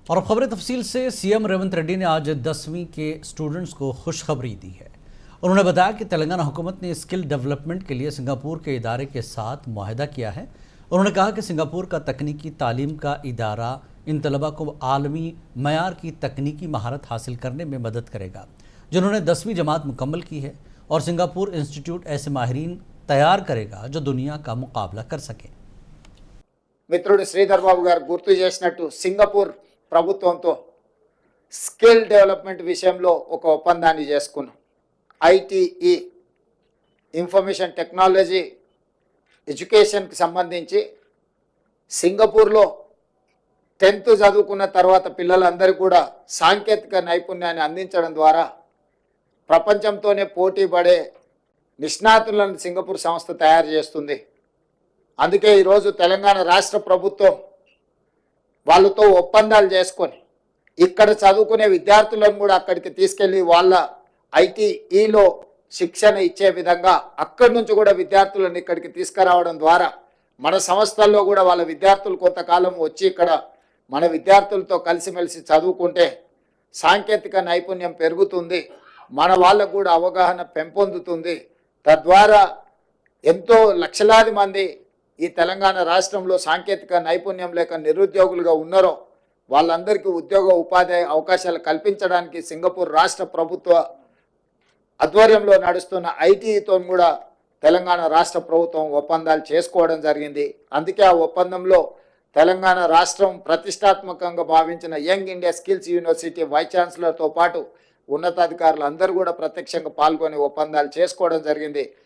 और अब खबरें तफसील से। सीएम रेवंत रेड्डी ने आज 10वीं के स्टूडेंट्स को खुशखबरी दी है। उन्होंने बताया कि तेलंगाना हुकूमत ने स्किल डेवलपमेंट के लिए सिंगापुर के इदारे के साथ मुआहदा किया है। उन्होंने कहा कि सिंगापुर का तकनीकी तालीम का इदारा इन तलबा को आलमी मयार की तकनीकी महारत हासिल करने में मदद करेगा जिन्होंने 10वीं जमात मुकम्मल की है, और सिंगापुर इंस्टीट्यूट ऐसे माहिरीन तैयार करेगा जो दुनिया का मुकाबला कर सके। మిత్రుడు శ్రీధర్ బాబు గారు గుర్తు చేసినట్టు సింగపూర్ ప్రభుత్వంతో స్కిల్ డెవలప్మెంట్ విషయంలో ఒక ఒప్పందాన్ని చేసుకున్నాం. ఐటీఈ ఇన్ఫర్మేషన్ టెక్నాలజీ ఎడ్యుకేషన్కి సంబంధించి సింగపూర్లో 10th చదువుకున్న తర్వాత పిల్లలందరికీ కూడా సాంకేతిక నైపుణ్యాన్ని అందించడం ద్వారా ప్రపంచంతోనే పోటీ పడే నిష్ణాతులను సింగపూర్ సంస్థ తయారు చేస్తుంది. అందుకే ఈరోజు తెలంగాణ రాష్ట్ర ప్రభుత్వం వాళ్ళతో ఒప్పందాలు చేసుకొని ఇక్కడ చదువుకునే విద్యార్థులను కూడా అక్కడికి తీసుకెళ్ళి వాళ్ళ ఐటీఈలో శిక్షణ ఇచ్చే విధంగా అక్కడి నుంచి కూడా విద్యార్థులను ఇక్కడికి తీసుకురావడం ద్వారా మన సంస్థల్లో కూడా వాళ్ళ విద్యార్థులు కొంతకాలం వచ్చి ఇక్కడ మన విద్యార్థులతో కలిసిమెలిసి చదువుకుంటే సాంకేతిక నైపుణ్యం పెరుగుతుంది, మన వాళ్ళకు కూడా అవగాహన పెంపొందుతుంది. తద్వారా ఎంతో లక్షలాది మంది ఈ తెలంగాణ రాష్ట్రంలో సాంకేతిక నైపుణ్యం లేక నిరుద్యోగులుగా ఉన్నారో వాళ్ళందరికీ ఉద్యోగ ఉపాధి అవకాశాలు కల్పించడానికి సింగపూర్ రాష్ట్ర ప్రభుత్వ ఆధ్వర్యంలో నడుస్తున్న ఐటీఈతో కూడా తెలంగాణ రాష్ట్ర ప్రభుత్వం ఒప్పందాలు చేసుకోవడం జరిగింది. అందుకే ఆ ఒప్పందంలో తెలంగాణ రాష్ట్రం ప్రతిష్టాత్మకంగా భావించిన young India skills university vice ఛాన్సలర్తో పాటు ఉన్నతాధికారులు అందరూ కూడా ప్రత్యక్షంగా పాల్గొని ఒప్పందాలు చేసుకోవడం జరిగింది.